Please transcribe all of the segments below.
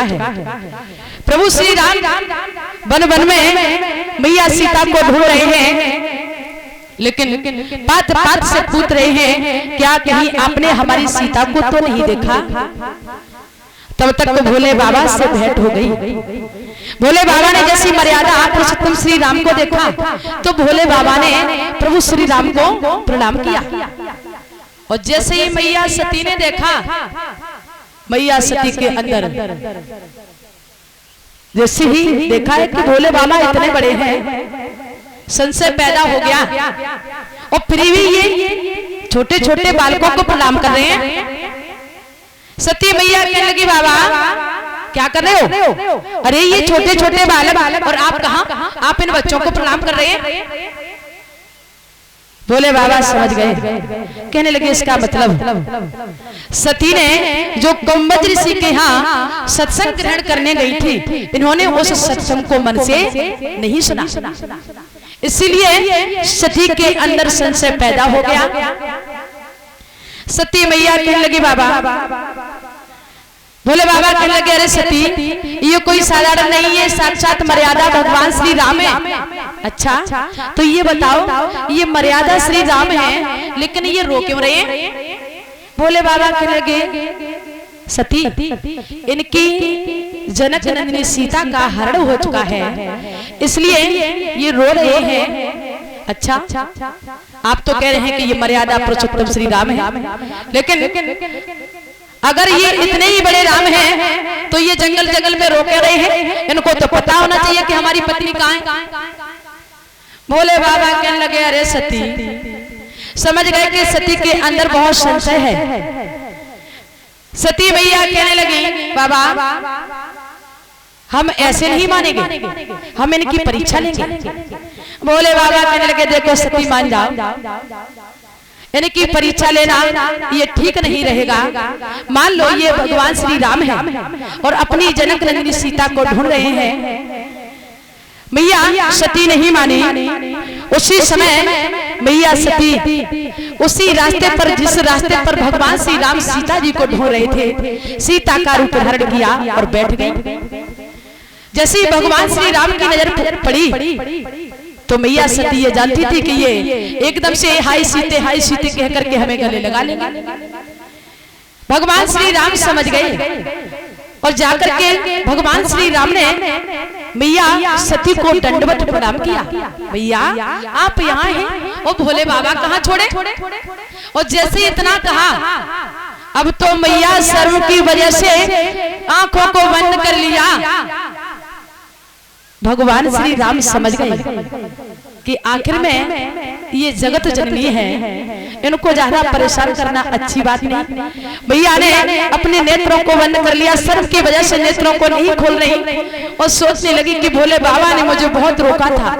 चुका है। प्रभु Shri Ram one one में मैया सीता को ढूंढ रहे हैं, लेकिन पात पात से पूछ रहे हैं क्या कहीं आपने हमारी सीता को तो नहीं देखा। तब तक तो भोले बाबा से भेंट हो गई। भोले बाबा ने जैसी मर्यादा पुरुषोत्तम श्री राम को देखा तो भोले बाबा ने प्रभु श्री राम को प्रणाम किया। और जैसे ही मैया सती ने देखा, मैया सती के अंदर जैसे ही देखा है कि भोले बाबा इतने बड़े हैं, संशय पैदा हो गया। और फिर भी ये छोटे छोटे बालकों को प्रणाम कर रहे हैं। सती मैया कहने लगी बाबा क्या कर रहे हो? अरे ये छोटे छोटे बालक और आप कहाँ? आप इन बच्चों को प्रणाम कर रहे हैं। भोले बाबा समझ गए, कहने लगे इसका मतलब सती ने जो कौम्बज ऋषि के यहाँ सत्संग ग्रहण करने गई थी, इन्होंने उस सत्संग को मन से नहीं सुना, इसीलिए सती के अंदर संशय पैदा हो गया। सती मैया कहने लगी बाबा, भोले बाबा कहने लगे अरे सती ये कोई साधारण नहीं है, साक्षात मर्यादा भगवान श्री राम है। अच्छा तो ये बताओ ये मर्यादा श्री राम है, लेकिन ये रो क्यों रहे हैं? भोले बाबा कहने लगे सती इनकी जनक जननी सीता का हरण हो चुका है, इसलिए ये रो रहे हैं। अच्छा आप तो कह रहे हैं कि ये मर्यादा पुरुषोत्तम श्री राम है, लेकिन अगर ये इतने ही बड़े राम हैं तो ये जंगल जंगल में रोके रहे हैं, इनको तो पता होना चाहिए कि हमारी पत्नी कहाँ है। भोले बाबा कहने लगे अरे सती, समझ गए कि सती के अंदर बहुत संशय है। सती मैया कहने लगी बाबा हम ऐसे नहीं मानेंगे, हम इनकी परीक्षा लेंगे। भोले बाबा कहने लगे देखो सती मान जाओ, इनकी परीक्षा लेना ये ठीक नहीं रहेगा। मान लो ये भगवान श्री राम है और अपनी जनक नंदिनी सीता को ढूंढ रहे हैं। मैया सती नहीं मानी। उसी समय मैया सती उसी रास्ते पर, जिस रास्ते पर भगवान श्री राम सीता जी को ढूंढ रहे थे, सीता का रूप धारण किया और बैठ गई। जैसे ही भगवान श्री राम की नजर पड़ी तो मैया सती ये जानती थी कि ये एकदम से हाय सीते कह करके हमें गले लगा लेंगे। भगवान श्री राम समझ गए और जाकर के भगवान श्री राम ने मैया सती को दंडवत प्रणाम किया। मैया आप यहाँ हैं और भोले बाबा कहाँ छोड़े? और जैसे इतना कहा, अब तो मैया शर्म की वजह से आंखों को बंद कर लिया। भगवान श्री राम समझ गए कि आखिर में ये जगत जननी है, इनको ज्यादा परेशान करना अच्छी बात नहीं। भैया ने अपने नेत्रों को बंद कर लिया, शर्म की वजह से नेत्रों को नहीं खोल रही और सोचने लगी कि भोले बाबा ने मुझे बहुत रोका था,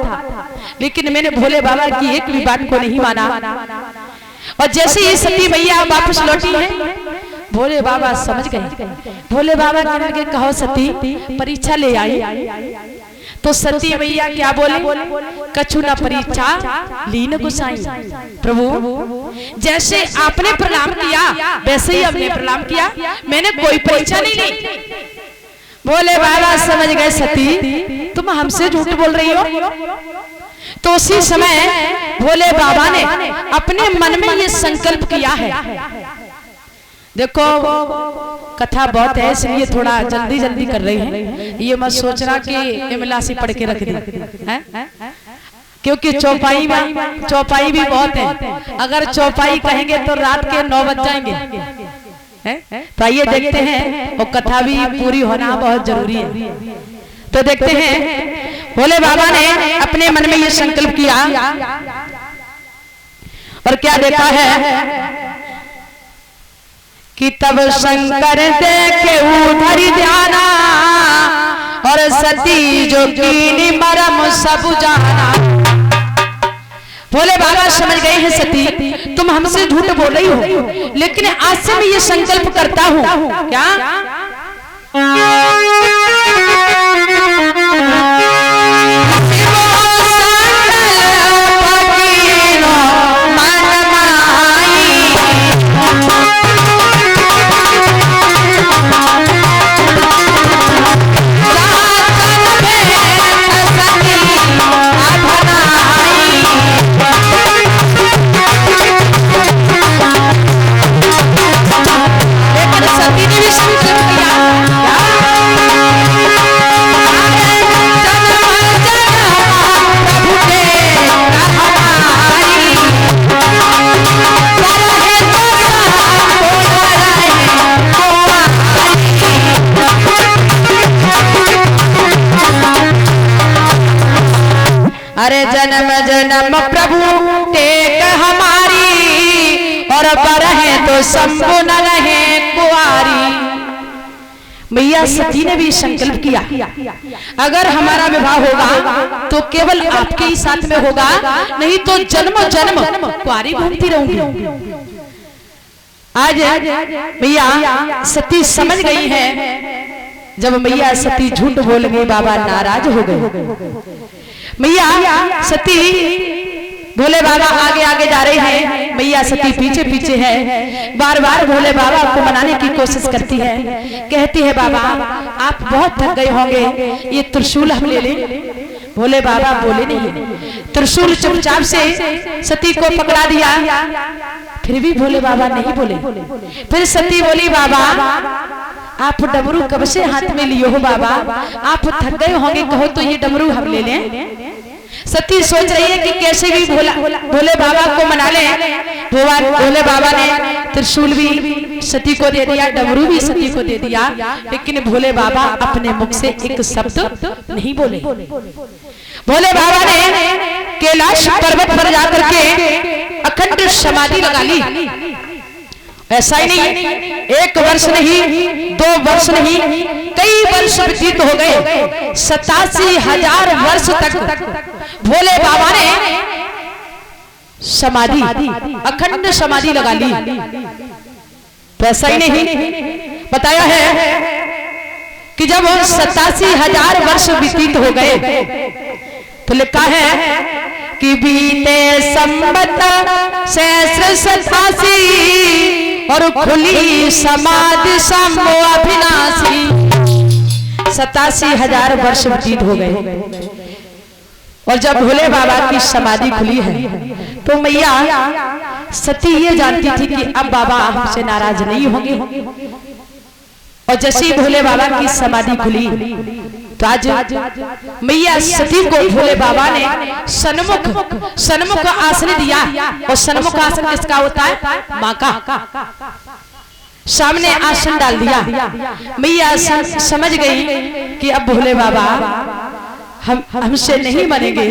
लेकिन मैंने भोले बाबा की एक भी बात को नहीं माना। और जैसे ही सती मैया वापस लौटी है, भोले बाबा समझ गए। भोले बाबा कहने लगे कहो सती परीक्षा ले आई। तो सती मैया क्या बोले? कछु न परीक्षा लीन गुसाई। प्रभु जैसे आपने प्रणाम किया वैसे ही हमने प्रणाम किया, मैंने कोई परीक्षा नहीं ली। भोले बाबा समझ गए सती तुम हमसे झूठ बोल रही हो। तो उसी समय भोले बाबा ने अपने मन में ये संकल्प किया है। देखो कथा बहुत है इसलिए थोड़ा जल्दी जल्दी कर रही है, ये मत सोचना कि इमला से पढ़ के रख दी है, क्योंकि चौपाई भी बहुत है। अगर चौपाई कहेंगे तो रात के 9 बज जाएंगे। तो आइए देखते हैं, और कथा भी पूरी होना बहुत जरूरी है। तो देखते हैं भोले बाबा ने अपने मन में ये संकल्प किया और क्या देखा है कि तब शंकर देखे उधर ध्याना और सती जो कीनी मरम सब जाना। भोले बाबा समझ गए हैं सती तुम हमसे झूठ बोल रही हो, लेकिन आज से मैं ये संकल्प करता हूँ क्या अरे जन्म जन्म प्रभु टेक हमारी, और बरहे तो शंभु न रहे कुआरी। मैया सती ने भी संकल्प किया, अगर हमारा विवाह होगा तो केवल आपके ही साथ में होगा, नहीं तो जन्म जन्म कुआरी घूमती रहूंगी। आज मैया सती समझ गई है, जब मैया सती झूठ बोल गई बाबा नाराज हो गए। मैया सती भोले बाबा आगे आगे जा रहे हैं, मैया सती पीछे पीछे है। बार बार भोले बाबा को मनाने की कोशिश करती है, कहती है बाबा आप बहुत थक गए होंगे, ये त्रिशूल हम ले लें। भोले बाबा बोले नहीं, त्रिशूल चुपचाप से सती को पकड़ा दिया। फिर भी भोले बाबा नहीं बोले। फिर सती बोली बाबा आप डमरू कब से हाथ में लिए हो बाबा, आप थक गए होंगे, कहो तो ये डमरू हम ले लें। सती सोच रही है कि कैसे भी भोले बाबा को मना ले। भोले बाबा ने त्रिशूल भी सती को दे दिया, डमरू भी सती को दे दिया, लेकिन भोले बाबा अपने मुख से एक शब्द नहीं बोले। भोले बाबा ने कैलाश पर्वत पर जाकर के अखंड समाधि लगा ली। ऐसा ही नहीं, 1 वर्ष नहीं, 2 वर्ष नहीं, कई वर्ष व्यतीत हो गए। 87,000 वर्ष तक भोले बाबा ने समाधि, अखंड समाधि लगा ली। तो ऐसा ही नहीं, बताया है कि जब 87,000 वर्ष व्यतीत हो गए तो लिखा है कि बीते संबत सहस्र 87 और खुली समाधि शंभु अविनाशी। 87,000 वर्ष व्यतीत हो गए, और जब भोले बाबा की समाधि खुली है तो मैया सती ये जानती थी कि अब बाबा हमसे नाराज नहीं होंगे। और जैसे ही भोले बाबा की समाधि खुली तो आज मैया सती को भोले बाबा ने सन्मुख आसन दिया। और सन्मुख आसन किसका होता है? माँ का। सामने आसन डाल दिया। मैया समझ गई कि अब भोले बाबा हमसे नहीं बनेंगे,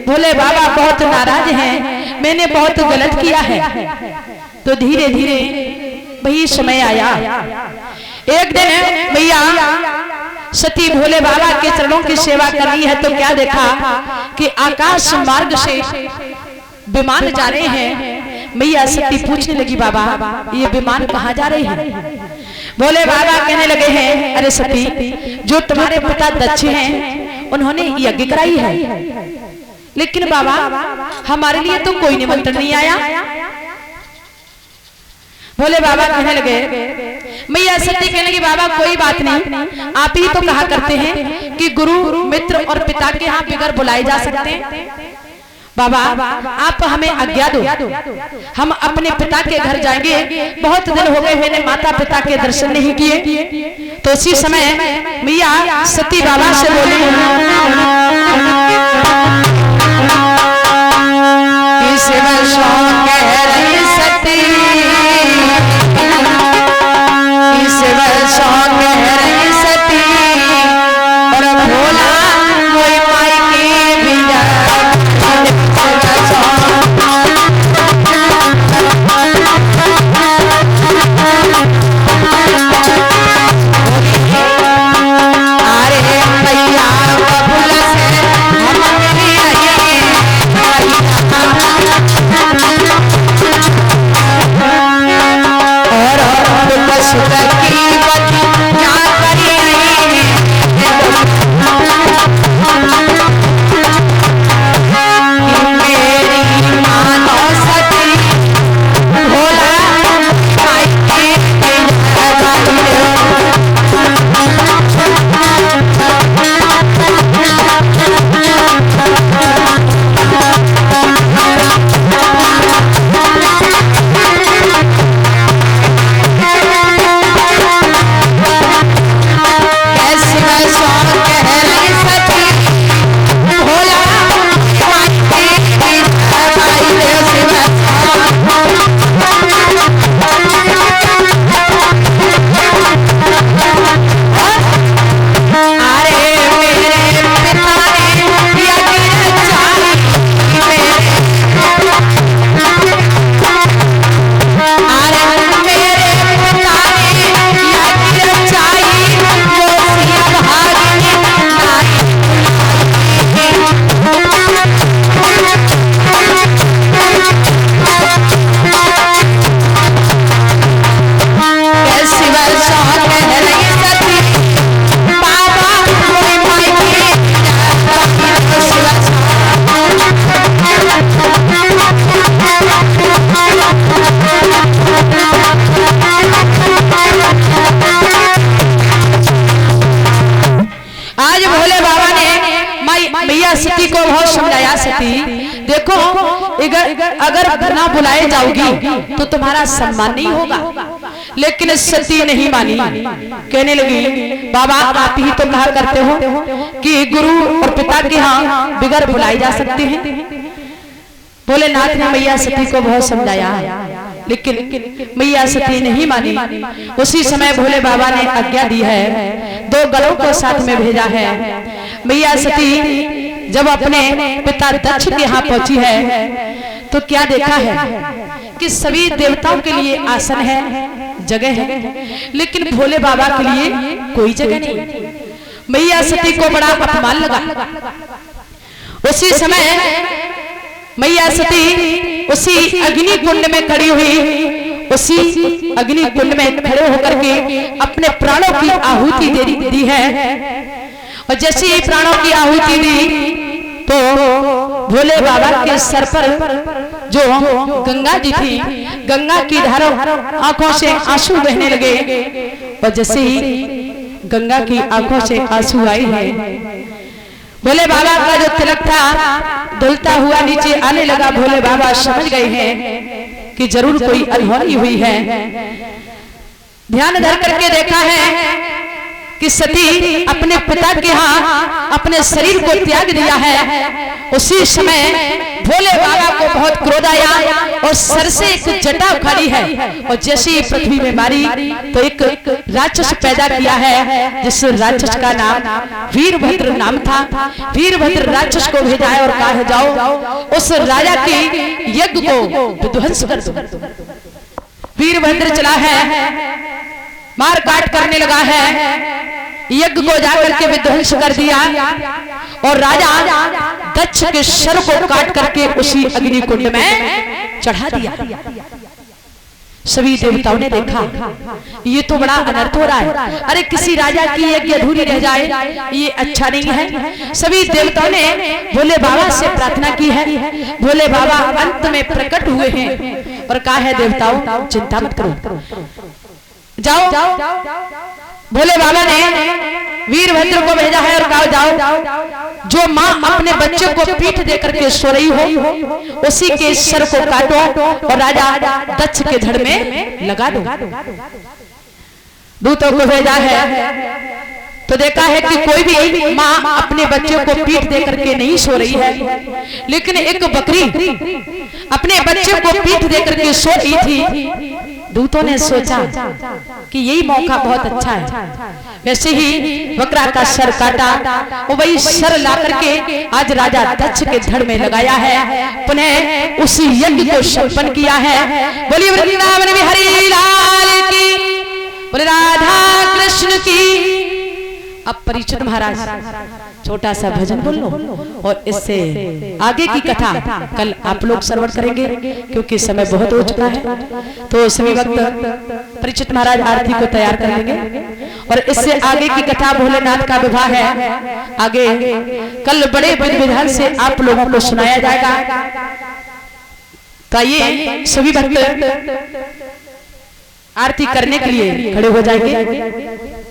भोले बाबा बहुत नाराज हैं, मैंने बहुत गलत किया है। तो धीरे धीरे वही समय आया। एक दिन मैया सती भोले बाबा के चरणों की सेवा कर रही है तो क्या देखा कि आकाश मार्ग से विमान जा रहे हैं। मैया सती पूछने लगी बाबा ये विमान कहाँ जा रहे हैं? भोले बाबा कहने लगे हैं अरे सती, जो तुम्हारे पिता दक्ष हैं उन्होंने यज्ञ कराई है, लेकिन बाबा हमारे लिए तो कोई निमंत्रण नहीं आया। भोले बाबा कहने लगे, मैया सती कहने लगी बाबा कोई बात नहीं, आप ही तो कहा करते हैं कि गुरु मित्र और पिता के यहाँ बिगर बुलाए जा सकते हैं। बाबा आप हमें आज्ञा दो, हम अपने पिता के घर जाएंगे, बहुत दिन हो गए मैंने माता पिता के दर्शन नहीं किए। तो उसी समय मैया सती बाबा से बोली अरे मैया बबुला से सती को बहुत समझाया, सती देखो अगर बिना बुलाए जाओगी तो तुम्हारा सम्मान नहीं होगा। लेकिन सती नहीं मानी, कहने लगी बाबा आप ही तो कहा करते हो कि गुरु और पिता के यहाँ बिगर बुलाए जा सकते हैं। भोलेनाथ ने मैया सती को बहुत समझाया, लेकिन मैया सती नहीं मानी। उसी समय भोले बाबा ने आज्ञा दी है, 2 गलों को साथ में भेजा है। मैया सती जब अपने पिता दक्ष के यहाँ पहुंची है तो क्या देखा है कि सभी देवताओं के लिए आसन है, जगह है, लेकिन भोले बाबा के लिए कोई जगह नहीं। मैया सती को बड़ा अपमान लगा। उसी समय मैया सती उसी अग्नि कुंड में खड़ी हुई, उसी अग्नि कुंड में खड़े होकर के अपने प्राणों की आहुति दी है। और जैसे ही प्राणों की आहुति दी तो भोले बाबा के सर पर जो गंगा जी थी, गंगा की धारों आंखों से आंसू बहने लगे। और जैसे ही गंगा की आंखों से आंसू आई है, भोले बाबा का जो तिलक था धुलता हुआ नीचे आने लगा। भोले बाबा समझ गए हैं कि जरूर कोई अनहोनी हुई है। ध्यान धर करके देखा है कि सती अपने पिता के यहाँ अपने शरीर को त्याग दिया है। उसी समय भोले बाबा को बहुत क्रोध आया और सर से एक जटा उखाड़ी है और जैसे ही पृथ्वी में मारी तो एक राक्षस पैदा किया है, जिस राक्षस का नाम वीरभद्र नाम था। वीरभद्र राक्षस को भेजा है और कहा है जाओ उस राजा के यज्ञ को विध्वंस कर दो। वीरभद्र चला है, मार काट करने लगा है, यज्ञ को जाकर के विध्वंस कर दिया और राजा दक्ष के सर को काट करके उसी अग्नि कुंड में चढ़ा दिया। सभी देवताओं ने देखा ये तो बड़ा अनर्थ हो रहा है, अरे किसी राजा की यज्ञ अधूरी रह जाए ये अच्छा नहीं है। सभी देवताओं ने भोले बाबा से प्रार्थना की है। भोले बाबा अंत में प्रकट हुए हैं और कहा है देवताओं चिंता मत करो, जाओ। भोले बाबा ने वीरभद्र को भेजा है और कहा जाओ जो माँ अपने बच्चे को पीठ देकर के सो रही हो उसी के सर को काटो और राजा दक्ष के धड़ में लगा दो। दूतों को भेजा है तो देखा है कि कोई भी माँ अपने बच्चे को पीठ देकर के नहीं सो रही है, लेकिन एक बकरी अपने बच्चे को पीठ देकर के सो रही थी। दूतों ने सोचा कि यही मौका बहुत अच्छा है। वैसे ही बकरा का सर काटा और वही सर ला करके आज राजा दक्ष के धड़ में लगाया है, पुनः उसी यज्ञ को संपन्न किया है। बोलिए वृंदावन बिहारी लाल की, बोले राधा कृष्ण की। अब परीक्षित महाराज छोटा सा भजन बोल लो और इससे आगे की कथा कल आप लोग श्रवण करेंगे क्योंकि समय बहुत हो चुका है। तो सभी वक्त परीक्षित महाराज आरती को तैयार कर लेंगे और इससे आगे की कथा भोलेनाथ का विवाह है, आगे कल बड़े विधि विधान से आप लोगों को सुनाया जाएगा। तो ये सभी भक्त आरती करने के लिए खड़े हो जाएंगे।